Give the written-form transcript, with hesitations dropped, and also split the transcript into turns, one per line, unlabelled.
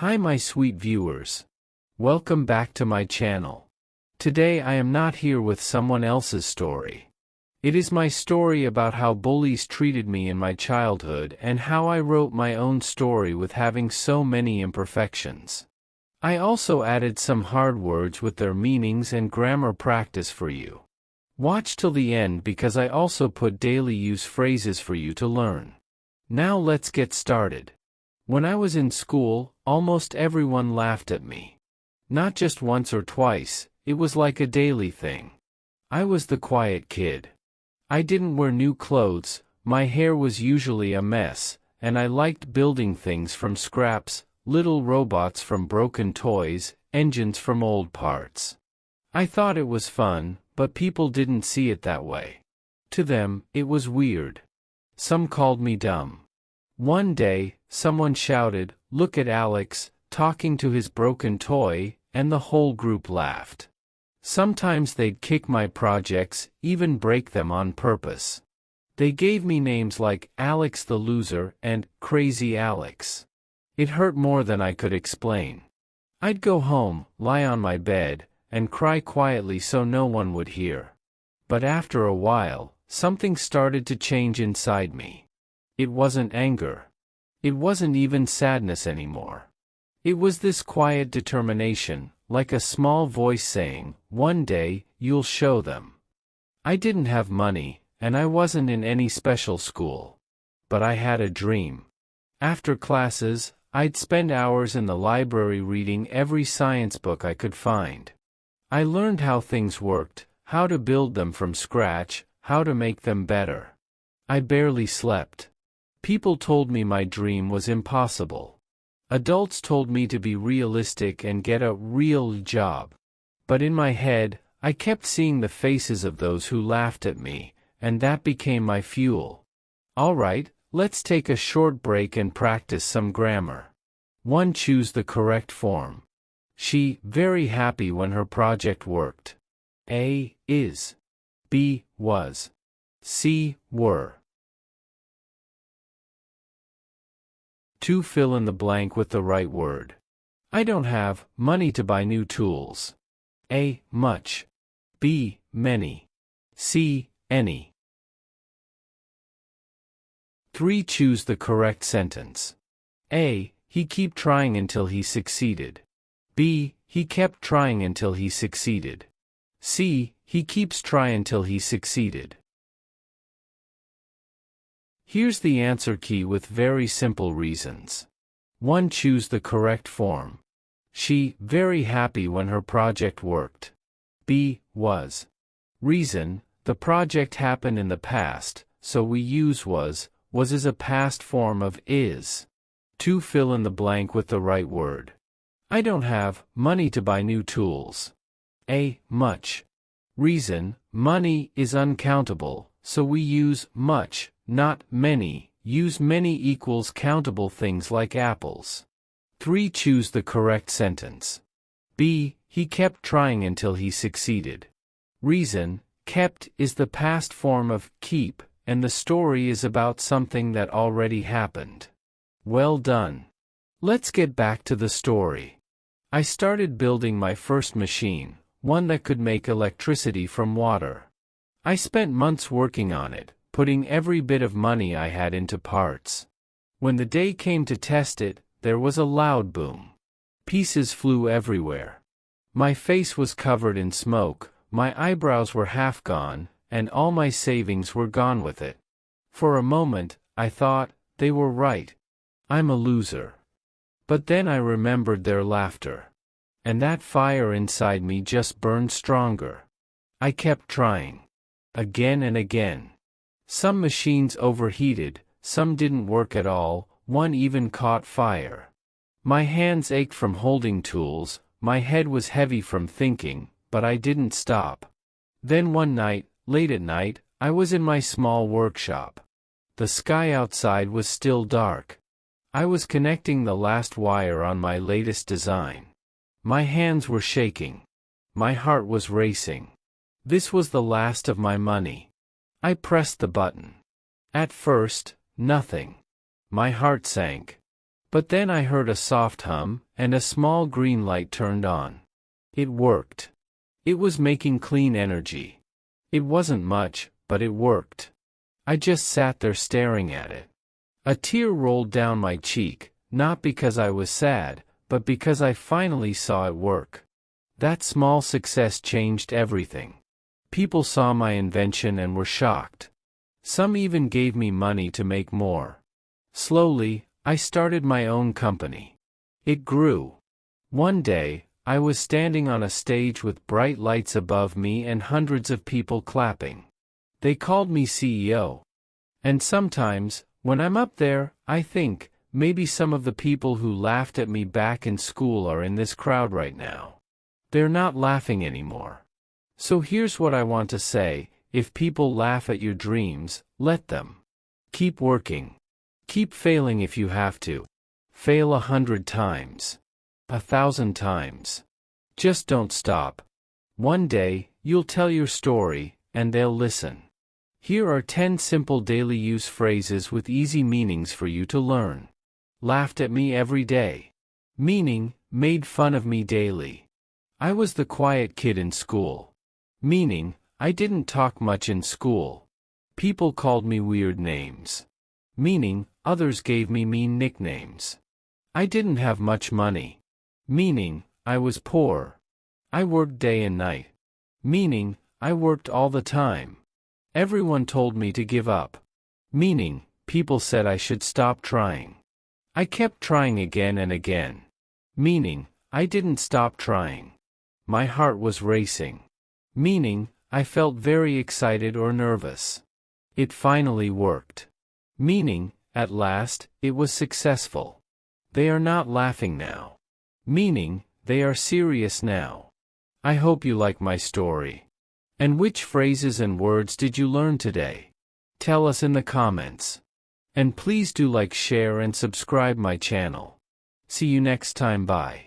Hi my sweet viewers. Welcome back to my channel. Today I am not here with someone else's story. It is my story about how bullies treated me in my childhood and how I wrote my own story with having so many imperfections. I also added some hard words with their meanings and grammar practice for you. Watch till the end because I also put daily use phrases for you to learn. Now let's get started. When I was in school, almost everyone laughed at me. Not just once or twice, it was like a daily thing. I was the quiet kid. I didn't wear new clothes, my hair was usually a mess, and I liked building things from scraps, little robots from broken toys, engines from old parts. I thought it was fun, but people didn't see it that way. To them, it was weird. Some called me dumb. One day, someone shouted, "Look at Alex, talking to his broken toy," and the whole group laughed. Sometimes they'd kick my projects, even break them on purpose. They gave me names like Alex the Loser and Crazy Alex. It hurt more than I could explain. I'd go home, lie on my bed, and cry quietly so no one would hear. But after a while, something started to change inside me. It wasn't anger. It wasn't even sadness anymore. It was this quiet determination, like a small voice saying, "One day, you'll show them." I didn't have money, and I wasn't in any special school. But I had a dream. After classes, I'd spend hours in the library reading every science book I could find. I learned how things worked, how to build them from scratch, how to make them better. I barely slept. People told me my dream was impossible. Adults told me to be realistic and get a real job. But in my head, I kept seeing the faces of those who laughed at me, and that became my fuel. Alright, let's take a short break and practice some grammar. 1. Choose the correct form. She, very happy when her project worked. A, is. B, was. C, were. 2. Fill in the blank with the right word. I don't have money to buy new tools. A, much. B, many. C, any. 3. Choose the correct sentence. A, he kept trying until he succeeded. B, he kept trying until he succeeded. C, he keeps trying until he succeeded. Here's the answer key with very simple reasons. 1. Choose the correct form. She, very happy when her project worked. B, was. Reason, the project happened in the past, so we use was. Was is a past form of is. 2. Fill in the blank with the right word. I don't have money to buy new tools. A, much. Reason, money is uncountable, so we use much, not many. Use many equals countable things like apples. 3. Choose the correct sentence. B, he kept trying until he succeeded. Reason, kept is the past form of keep, and the story is about something that already happened. Well done. Let's get back to the story. I started building my first machine, one that could make electricity from water. I spent months working on it, putting every bit of money I had into parts. When the day came to test it, there was a loud boom. Pieces flew everywhere. My face was covered in smoke, my eyebrows were half gone, and all my savings were gone with it. For a moment, I thought, they were right. I'm a loser. But then I remembered their laughter. And that fire inside me just burned stronger. I kept trying. Again and again. Some machines overheated, some didn't work at all, one even caught fire. My hands ached from holding tools, my head was heavy from thinking, but I didn't stop. Then one night, late at night, I was in my small workshop. The sky outside was still dark. I was connecting the last wire on my latest design. My hands were shaking. My heart was racing. This was the last of my money. I pressed the button. At first, nothing. My heart sank. But then I heard a soft hum, and a small green light turned on. It worked. It was making clean energy. It wasn't much, but it worked. I just sat there staring at it. A tear rolled down my cheek, not because I was sad, but because I finally saw it work. That small success changed everything. People saw my invention and were shocked. Some even gave me money to make more. Slowly, I started my own company. It grew. One day, I was standing on a stage with bright lights above me and hundreds of people clapping. They called me CEO. And sometimes, when I'm up there, I think, maybe some of the people who laughed at me back in school are in this crowd right now. They're not laughing anymore. So here's what I want to say: if people laugh at your dreams, let them. Keep working. Keep failing if you have to. Fail 100 times. 1,000 times. Just don't stop. One day, you'll tell your story, and they'll listen. Here are 10 simple daily use phrases with easy meanings for you to learn. Laughed at me every day. Meaning, made fun of me daily. I was the quiet kid in school. Meaning, I didn't talk much in school. People called me weird names. Meaning, others gave me mean nicknames. I didn't have much money. Meaning, I was poor. I worked day and night. Meaning, I worked all the time. Everyone told me to give up. Meaning, people said I should stop trying. I kept trying again and again. Meaning, I didn't stop trying. My heart was racing. Meaning, I felt very excited or nervous. It finally worked. Meaning, at last, it was successful. They are not laughing now. Meaning, they are serious now. I hope you like my story. And which phrases and words did you learn today? Tell us in the comments. And please do like, share and subscribe my channel. See you next time. Bye.